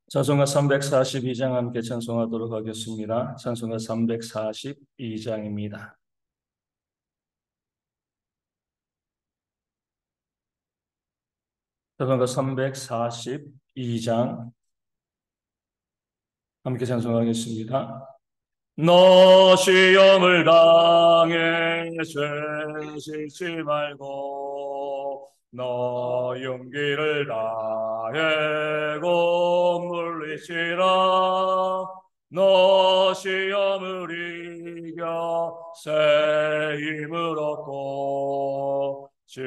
찬송가 342장 함께 찬송하도록 하겠습니다. 찬송가 342장입니다. 찬송가 342장 함께 찬송하겠습니다. 너 시험을 당해 죄 짓지 말고 너 용기를 다해 곧 물리치라. 너 시험을 이겨 새 힘을 얻고 주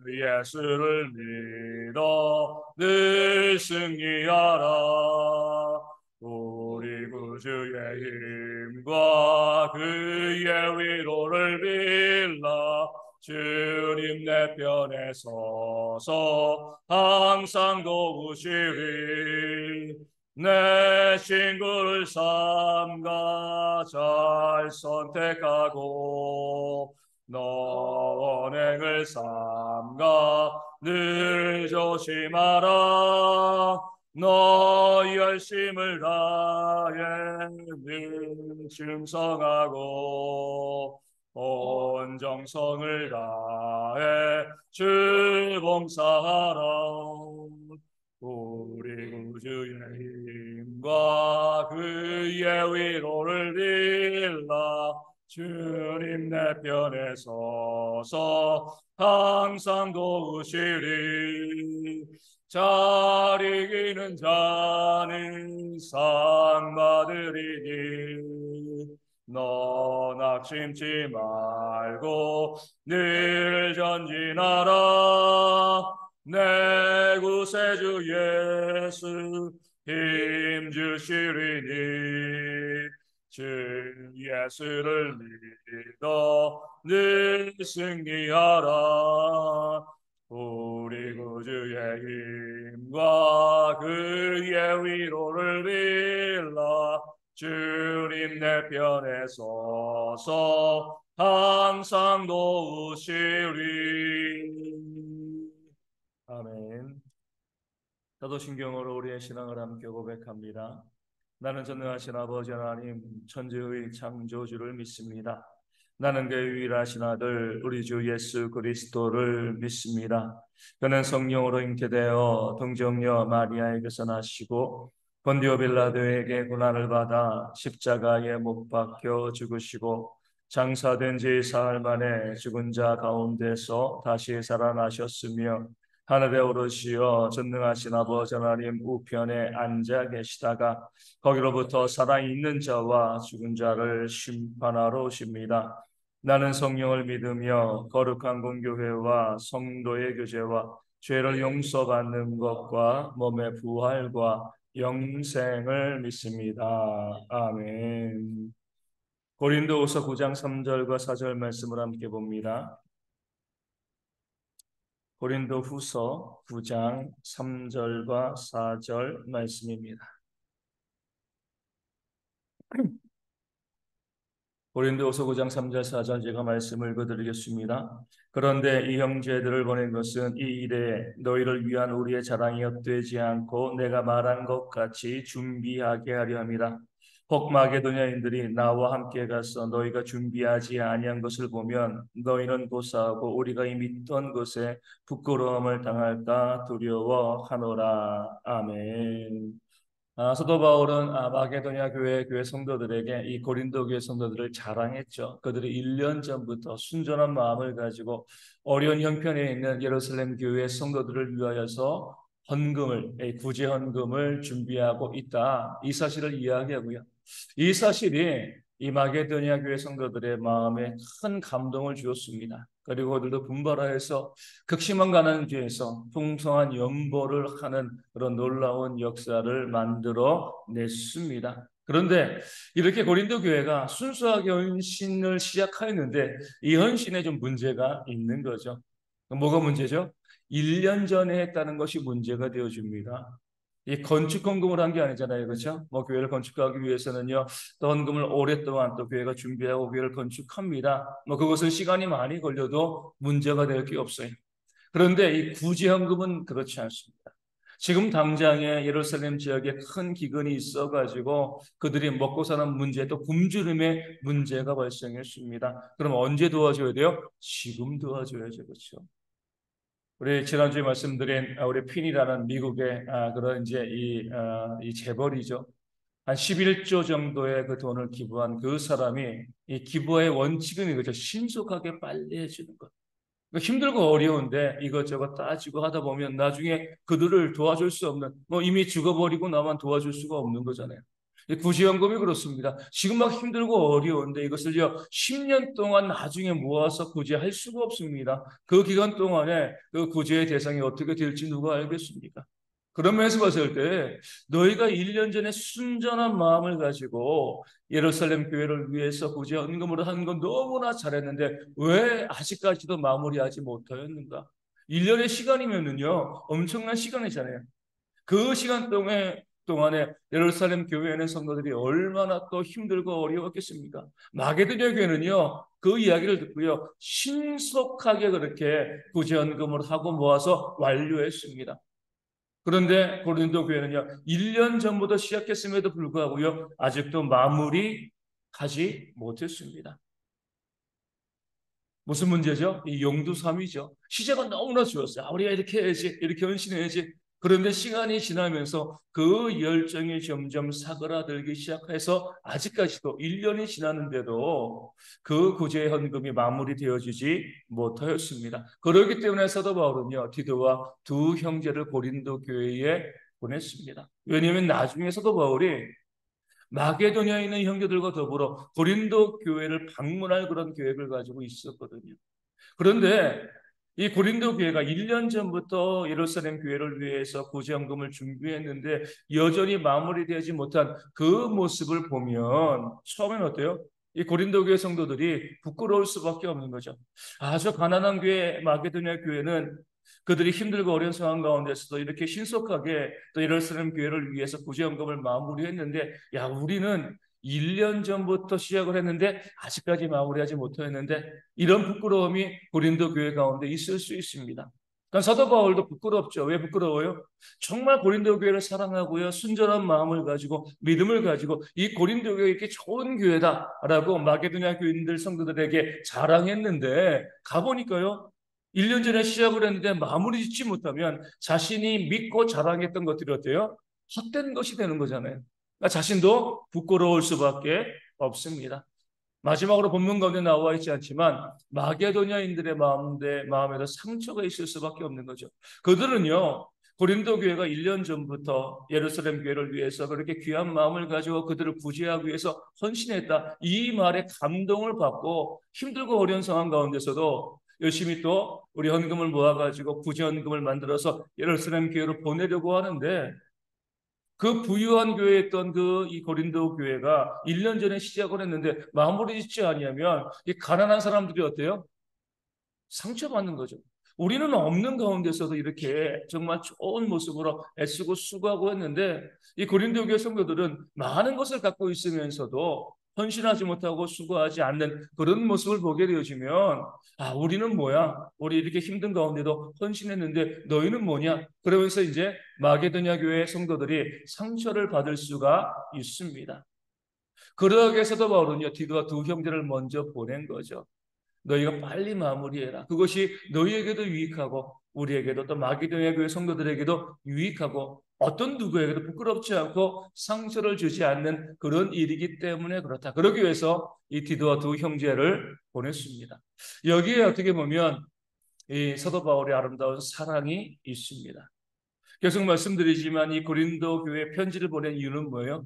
예수를 믿어 늘 승리하라. 우리 구주의 힘과 그의 위로를 빌라. 주님 내 편에 서서 항상 도우시리. 내 친구를 삼가 잘 선택하고 너 언행을 삼가 늘 조심하라. 너 열심을 다해 늘 충성하고 온 정성을 다해 주 봉사하라. 우리 구주의 힘과 그의 위로를 빌라. 주님 내 편에 서서 항상 도우시리. 잘 이기는 자는 상 받으리니 너 낙심치 말고 늘 전진하라. 내 구세주 예수 힘 주시리니 주 예수를 믿어 늘 승리하라. 우리 구주의 힘과 그의 위로를 빌라. 주님 내 편에 서서 항상 도우시리. 아멘. 사도신경으로 우리의 신앙을 함께 고백합니다. 나는 전능하신 아버지 하나님 천지의 창조주를 믿습니다. 나는 그의 유일하신 아들 우리 주 예수 그리스도를 믿습니다. 그는 성령으로 잉태되어 동정녀 마리아에게서 나시고 본디오 빌라도에게 고난을 받아 십자가에 못 박혀 죽으시고 장사된 지 사흘 만에 죽은 자 가운데서 다시 살아나셨으며 하늘에 오르시어 전능하신 아버지 하나님 우편에 앉아 계시다가 거기로부터 살아있는 자와 죽은 자를 심판하러 오십니다. 나는 성령을 믿으며 거룩한 공교회와 성도의 교제와 죄를 용서받는 것과 몸의 부활과 영생을 믿습니다. 아멘. 고린도후서 9장 3절과 4절 말씀을 함께 봅니다. 고린도후서 9장 3절과 4절 말씀입니다. 고린도후서 9장 3절 4절 제가 말씀을 읽어드리겠습니다. 그런데 이 형제들을 보낸 것은 이 일에 너희를 위한 우리의 자랑이 헛되지 않고 내가 말한 것 같이 준비하게 하려 함이라. 혹 마게도냐인들이 나와 함께 가서 너희가 준비하지 아니한 것을 보면 너희는 고사하고 우리가 이미 있던 곳에 부끄러움을 당할까 두려워하노라. 아멘. 사도 바울은 마게도냐 교회 성도들에게 이 고린도 교회 성도들을 자랑했죠. 그들이 1년 전부터 순전한 마음을 가지고 어려운 형편에 있는 예루살렘 교회 성도들을 위하여서 구제 헌금을 준비하고 있다. 이 사실을 이야기하고요. 이 사실이 이 마게도냐 교회 성도들의 마음에 큰 감동을 주었습니다. 그리고 그들도 분발하여서 극심한 가난 뒤에서 풍성한 연보를 하는 그런 놀라운 역사를 만들어 냈습니다. 그런데 이렇게 고린도 교회가 순수하게 헌신을 시작하였는데 이 헌신에 좀 문제가 있는 거죠. 뭐가 문제죠? 1년 전에 했다는 것이 문제가 되어집니다. 이 건축 헌금을 한 게 아니잖아요, 그렇죠? 뭐 교회를 건축하기 위해서는요, 또 헌금을 오랫동안 또 교회가 준비하고 교회를 건축합니다. 뭐 그것은 시간이 많이 걸려도 문제가 될 게 없어요. 그런데 이 구제헌금은 그렇지 않습니다. 지금 당장에 예루살렘 지역에 큰 기근이 있어가지고 그들이 먹고 사는 문제 또 굶주림의 문제가 발생했습니다. 그럼 언제 도와줘야 돼요? 지금 도와줘야죠, 그렇죠? 우리 지난주에 말씀드린 우리 핀이라는 미국의 그런 이제 이 재벌이죠. 한 11조 정도의 그 돈을 기부한 그 사람이 이 기부의 원칙은 이거죠. 신속하게 빨리 해주는 것. 힘들고 어려운데 이것저것 따지고 하다 보면 나중에 그들을 도와줄 수 없는, 뭐 이미 죽어버리고 나만 도와줄 수가 없는 거잖아요. 이 구제연금이 그렇습니다. 지금 막 힘들고 어려운데 이것을요 10년 동안 나중에 모아서 구제할 수가 없습니다. 그 기간 동안에 그 구제의 대상이 어떻게 될지 누가 알겠습니까? 그런 면에서 봤을 때 너희가 1년 전에 순전한 마음을 가지고 예루살렘 교회를 위해서 구제 헌금으로 한 건 너무나 잘했는데 왜 아직까지도 마무리하지 못하였는가? 1년의 시간이면은요 엄청난 시간이잖아요. 그 시간 동안에 예루살렘 교회에는 성도들이 얼마나 또 힘들고 어려웠겠습니까? 마게도냐 교회는요 그 이야기를 듣고요 신속하게 그렇게 구제헌금을 하고 모아서 완료했습니다. 그런데 고린도 교회는요, 1년 전부터 시작했음에도 불구하고요, 아직도 마무리하지 못했습니다. 무슨 문제죠? 이 용두삼이죠. 시제가 너무나 좋았어요. 우리가 이렇게 해야지, 이렇게 헌신해야지. 그런데 시간이 지나면서 그 열정이 점점 사그라들기 시작해서 아직까지도 1년이 지났는데도 그 구제 헌금이 마무리되어지지 못하였습니다. 그렇기 때문에 사도 바울은요, 디도와 두 형제를 고린도 교회에 보냈습니다. 왜냐하면 나중에 사도 바울이 마게도냐에 있는 형제들과 더불어 고린도 교회를 방문할 그런 계획을 가지고 있었거든요. 그런데 이 고린도 교회가 1년 전부터 예루살렘 교회를 위해서 구제헌금을 준비했는데 여전히 마무리되지 못한 그 모습을 보면 처음엔 어때요? 이 고린도 교회 성도들이 부끄러울 수밖에 없는 거죠. 저 가난한 교회 마게도냐 교회는 그들이 힘들고 어려운 상황 가운데서도 이렇게 신속하게 또 예루살렘 교회를 위해서 구제헌금을 마무리했는데 야 우리는 1년 전부터 시작을 했는데 아직까지 마무리하지 못했는데 이런 부끄러움이 고린도 교회 가운데 있을 수 있습니다. 그러니까 사도 바울도 부끄럽죠. 왜 부끄러워요? 정말 고린도 교회를 사랑하고요. 순전한 마음을 가지고 믿음을 가지고 이 고린도 교회 이렇게 좋은 교회다라고 마게도냐 교인들 성도들에게 자랑했는데 가보니까요. 1년 전에 시작을 했는데 마무리 짓지 못하면 자신이 믿고 자랑했던 것들이 어때요? 헛된 것이 되는 거잖아요. 그러니까 자신도 부끄러울 수밖에 없습니다. 마지막으로 본문 가운데 나와 있지 않지만 마게도냐인들의 마음에도 상처가 있을 수밖에 없는 거죠. 그들은요 고린도 교회가 1년 전부터 예루살렘 교회를 위해서 그렇게 귀한 마음을 가지고 그들을 구제하기 위해서 헌신했다. 이 말에 감동을 받고 힘들고 어려운 상황 가운데서도 열심히 또 우리 헌금을 모아가지고 구제 헌금을 만들어서 예루살렘 교회로 보내려고 하는데 그 부유한 교회에 있던 그 이 고린도 교회가 1년 전에 시작을 했는데 마무리 짓지 아니하면 이 가난한 사람들이 어때요? 상처받는 거죠. 우리는 없는 가운데서도 이렇게 정말 좋은 모습으로 애쓰고 수고하고 했는데 이 고린도 교회 성도들은 많은 것을 갖고 있으면서도 헌신하지 못하고 수고하지 않는 그런 모습을 보게 되어지면 우리는 뭐야? 우리 이렇게 힘든 가운데도 헌신했는데 너희는 뭐냐? 그러면서 이제 마게도냐 교회 성도들이 상처를 받을 수가 있습니다. 그러기 위해서도 바울은요 디도와 두 형제를 먼저 보낸 거죠. 너희가 빨리 마무리해라. 그것이 너희에게도 유익하고 우리에게도 또 마게도냐 교회 성도들에게도 유익하고 어떤 누구에게도 부끄럽지 않고 상처를 주지 않는 그런 일이기 때문에 그렇다. 그러기 위해서 이 디도와 두 형제를 보냈습니다. 여기에 어떻게 보면 이 사도 바울의 아름다운 사랑이 있습니다. 계속 말씀드리지만 이 고린도 교회 편지를 보낸 이유는 뭐예요?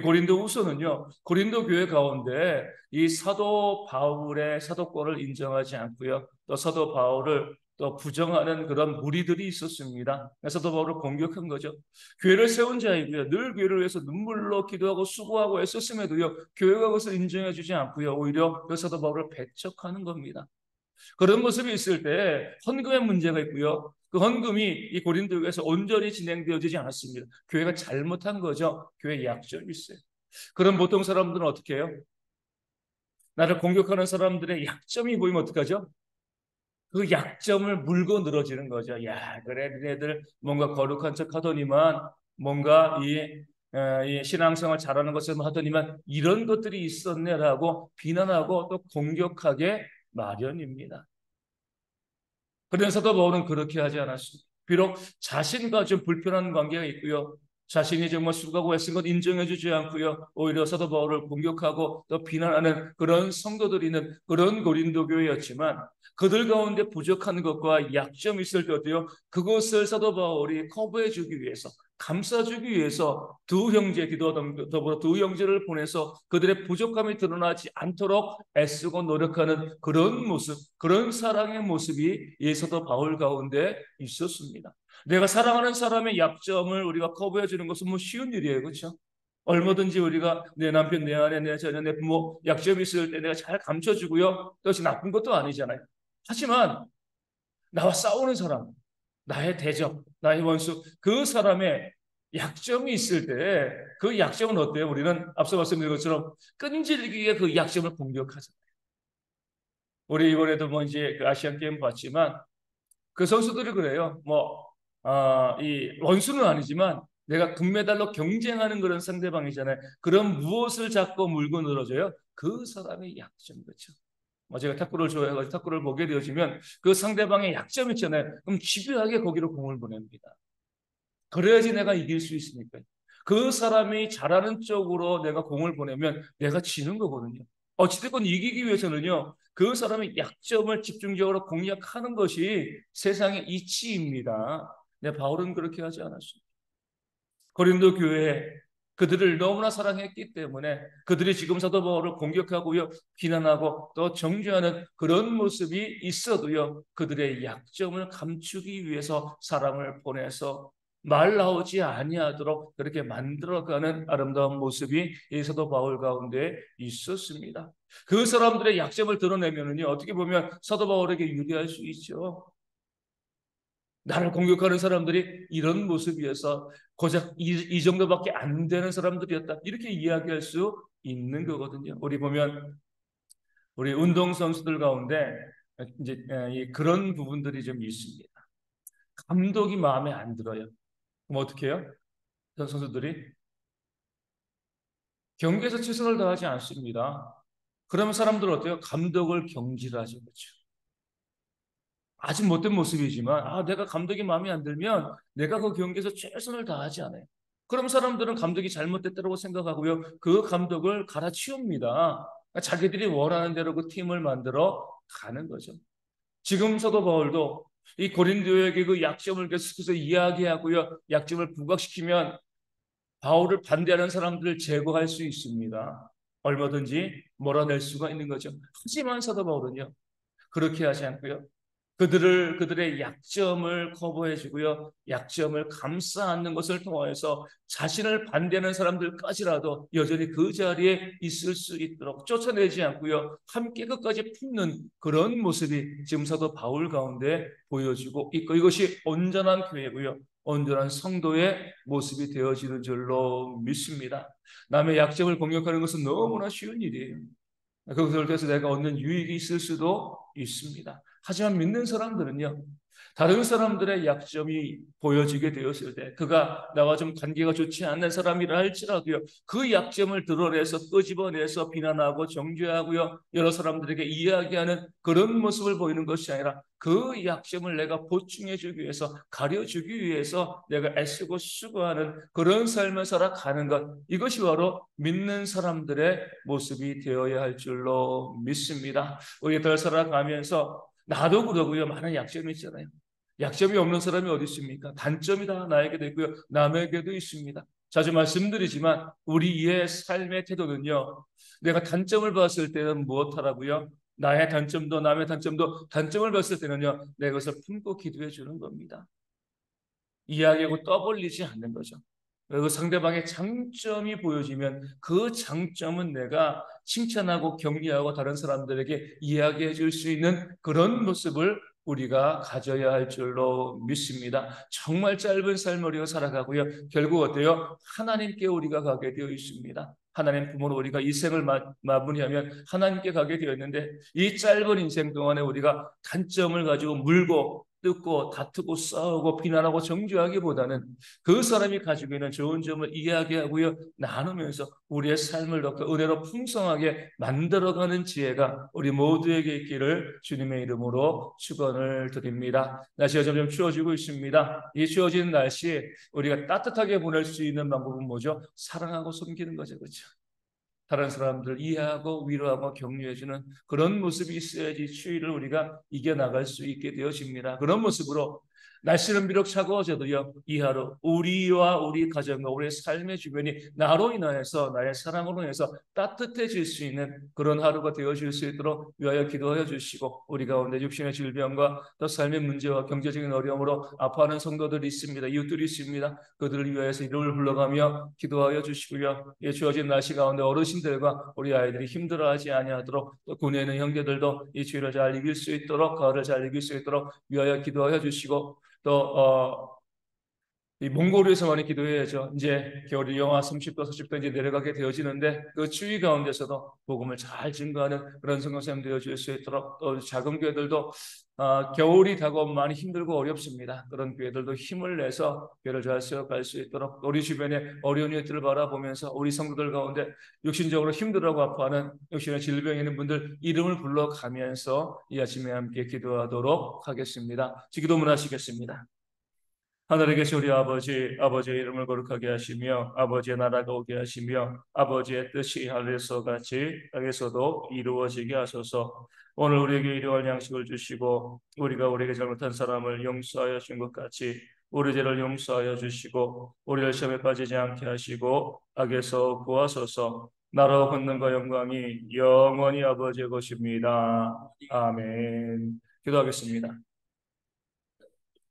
고린도 후서는요, 고린도 교회 가운데 이 사도 바울의 사도권을 인정하지 않고요, 또 사도 바울을 또 부정하는 그런 무리들이 있었습니다. 사도 바울을 공격한 거죠. 교회를 세운 자이고요, 늘 교회를 위해서 눈물로 기도하고 수고하고 애썼음에도요, 교회가 그것을 인정해주지 않고요, 오히려 그 사도 바울을 배척하는 겁니다. 그런 모습이 있을 때 헌금의 문제가 있고요. 그 헌금이 이 고린도 교회에서 온전히 진행되어지지 않았습니다. 교회가 잘못한 거죠. 교회에 약점이 있어요. 그럼 보통 사람들은 어떻게 해요? 나를 공격하는 사람들의 약점이 보이면 어떡하죠? 그 약점을 물고 늘어지는 거죠. 야, 그래, 니네들 뭔가 거룩한 척 하더니만, 뭔가 이 신앙생활 잘하는 것을 하더니만, 이런 것들이 있었네라고 비난하고 또 공격하게 마련입니다. 그런 사도 바울은 그렇게 하지 않았습니다. 비록 자신과 좀 불편한 관계가 있고요. 자신이 정말 수고하고 애쓴 것 인정해주지 않고요. 오히려 사도 바울을 공격하고 또 비난하는 그런 성도들이 있는 그런 고린도 교회였지만 그들 가운데 부족한 것과 약점이 있을 때도요. 그것을 사도 바울이 커버해주기 위해서 감싸주기 위해서 두 형제 기도와 더불어 두 형제를 보내서 그들의 부족함이 드러나지 않도록 애쓰고 노력하는 그런 모습, 그런 사랑의 모습이 예서도 바울 가운데 있었습니다. 내가 사랑하는 사람의 약점을 우리가 커버해 주는 것은 뭐 쉬운 일이에요, 그렇죠? 얼마든지 우리가 내 남편, 내 아내, 내 자녀, 내 부모 약점이 있을 때 내가 잘 감춰주고요. 그것이 나쁜 것도 아니잖아요. 하지만 나와 싸우는 사람, 나의 대적, 나의 원수, 그 사람의 약점이 있을 때 그 약점은 어때요? 우리는 앞서 말씀드린 것처럼 끈질기게 그 약점을 공격하잖아요. 우리 이번에도 뭐 이제 그 아시안 게임 봤지만 그 선수들이 그래요. 이 원수는 아니지만 내가 금메달로 경쟁하는 그런 상대방이잖아요. 그런 무엇을 잡고 물고 늘어져요? 그 사람의 약점, 그렇죠? 제가 탁구를 좋아해가지고 탁구를 보게 되어지면 그 상대방의 약점 있잖아요. 그럼 집요하게 거기로 공을 보냅니다. 그래야지 내가 이길 수 있으니까요. 그 사람이 잘하는 쪽으로 내가 공을 보내면 내가 지는 거거든요. 어찌됐건 이기기 위해서는요, 그 사람의 약점을 집중적으로 공략하는 것이 세상의 이치입니다. 근데 바울은 그렇게 하지 않았습니다. 고린도 교회에 그들을 너무나 사랑했기 때문에 그들이 지금 사도 바울을 공격하고요, 비난하고 또 정죄하는 그런 모습이 있어도요, 그들의 약점을 감추기 위해서 사람을 보내서 말 나오지 아니하도록 그렇게 만들어가는 아름다운 모습이 이 사도 바울 가운데 있었습니다. 그 사람들의 약점을 드러내면은요, 어떻게 보면 사도 바울에게 유리할 수 있죠. 나를 공격하는 사람들이 이런 모습이어서 고작 이 정도밖에 안 되는 사람들이었다. 이렇게 이야기할 수 있는 거거든요. 우리 보면 우리 운동선수들 가운데 이제 그런 부분들이 좀 있습니다. 감독이 마음에 안 들어요. 그럼 어떻게 해요? 선수들이 경기에서 최선을 다하지 않습니다. 그러면 사람들은 어때요? 감독을 경질하죠. 그렇죠. 아주 못된 모습이지만 내가 감독이 마음에 안 들면 내가 그 경기에서 최선을 다하지 않아요. 그럼 사람들은 감독이 잘못됐다고 생각하고요. 그 감독을 갈아치웁니다. 자기들이 원하는 대로 그 팀을 만들어 가는 거죠. 지금 사도 바울도 이 고린도에게 그 약점을 계속해서 이야기하고요. 약점을 부각시키면 바울을 반대하는 사람들을 제거할 수 있습니다. 얼마든지 몰아낼 수가 있는 거죠. 하지만 사도 바울은요. 그렇게 하지 않고요. 그들의 약점을 커버해 주고요. 약점을 감싸 안는 것을 통하여서 자신을 반대하는 사람들까지라도 여전히 그 자리에 있을 수 있도록 쫓아내지 않고요. 함께 끝까지 품는 그런 모습이 지금 사도 바울 가운데 보여지고 있고 이것이 온전한 교회고요. 온전한 성도의 모습이 되어지는 줄로 믿습니다. 남의 약점을 공격하는 것은 너무나 쉬운 일이에요. 그것을 통해서 내가 얻는 유익이 있을 수도 있습니다. 하지만 믿는 사람들은요, 다른 사람들의 약점이 보여지게 되었을 때, 그가 나와 좀 관계가 좋지 않는 사람이라 할지라도요, 그 약점을 드러내서 끄집어내서 비난하고 정죄하고요, 여러 사람들에게 이야기하는 그런 모습을 보이는 것이 아니라 그 약점을 내가 보충해주기 위해서, 가려주기 위해서 내가 애쓰고 수고하는 그런 삶을 살아가는 것, 이것이 바로 믿는 사람들의 모습이 되어야 할 줄로 믿습니다. 우리 덜 살아가면서 나도 그러고요. 많은 약점이 있잖아요. 약점이 없는 사람이 어디 있습니까? 단점이 다 나에게도 있고요. 남에게도 있습니다. 자주 말씀드리지만 우리의 삶의 태도는요. 내가 단점을 봤을 때는 무엇하라고요? 나의 단점도 남의 단점도 단점을 봤을 때는요. 내 것을 품고 기도해 주는 겁니다. 이야기하고 떠벌리지 않는 거죠. 그리고 상대방의 장점이 보여지면 그 장점은 내가 칭찬하고 격려하고 다른 사람들에게 이야기해 줄 수 있는 그런 모습을 우리가 가져야 할 줄로 믿습니다. 정말 짧은 삶을 우리가 살아가고요. 결국 어때요? 하나님께 우리가 가게 되어 있습니다. 하나님 품으로 우리가 이 생을 마무리하면 하나님께 가게 되어 있는데 이 짧은 인생 동안에 우리가 단점을 가지고 물고 뜯고 다투고 싸우고 비난하고 정죄하기보다는 그 사람이 가지고 있는 좋은 점을 이야기하고요. 나누면서 우리의 삶을 더 은혜로 풍성하게 만들어가는 지혜가 우리 모두에게 있기를 주님의 이름으로 축원을 드립니다. 날씨가 점점 추워지고 있습니다. 이 추워지는 날씨에 우리가 따뜻하게 보낼 수 있는 방법은 뭐죠? 사랑하고 섬기는 거죠. 그렇죠? 다른 사람들을 이해하고 위로하고 격려해주는 그런 모습이 있어야지 추위를 우리가 이겨나갈 수 있게 되어집니다. 그런 모습으로 날씨는 비록 차가워져도요, 이 하루 우리와 우리 가정과 우리의 삶의 주변이 나로 인하여서 나의 사랑으로 인해서 따뜻해질 수 있는 그런 하루가 되어질 수 있도록 위하여 기도하여 주시고, 우리 가운데 육신의 질병과 또 삶의 문제와 경제적인 어려움으로 아파하는 성도들이 있습니다. 이웃들이 있습니다. 그들을 위하여서 이름을 불러가며 기도하여 주시고요. 예, 주어진 날씨 가운데 어르신들과 우리 아이들이 힘들어하지 아니하도록, 또 군에 있는 형제들도 이 주의를 잘 이길 수 있도록, 가을을 잘 이길 수 있도록 위하여 기도하여 주시고, 또 이 몽골에서 많이 기도해야죠. 이제 겨울이 영하 30도, 40도 이제 내려가게 되어지는데 그 추위 가운데서도 복음을 잘 증거하는 그런 성도님 되어질 수 있도록, 또 작은 교회들도 겨울이 다가오면 많이 힘들고 어렵습니다. 그런 교회들도 힘을 내서 교회를 잘 세워갈 수 있도록, 우리 주변에 어려운 이들을 바라보면서 우리 성도들 가운데 육신적으로 힘들어하고 아파하는 육신의 질병이 있는 분들 이름을 불러가면서 이 아침에 함께 기도하도록 하겠습니다. 기도문 하시겠습니다. 하늘에 계신 우리 아버지, 아버지의 이름을 거룩하게 하시며 아버지의 나라가 오게 하시며 아버지의 뜻이 하늘에서 같이 땅에서도 이루어지게 하소서. 오늘 우리에게 일용할 양식을 주시고 우리가 우리에게 잘못한 사람을 용서하여 준 것 같이 우리 죄를 용서하여 주시고 우리를 시험에 빠지지 않게 하시고 악에서 구하소서. 나라와 권능과 영광이 영원히 아버지의 것입니다. 아멘. 기도하겠습니다.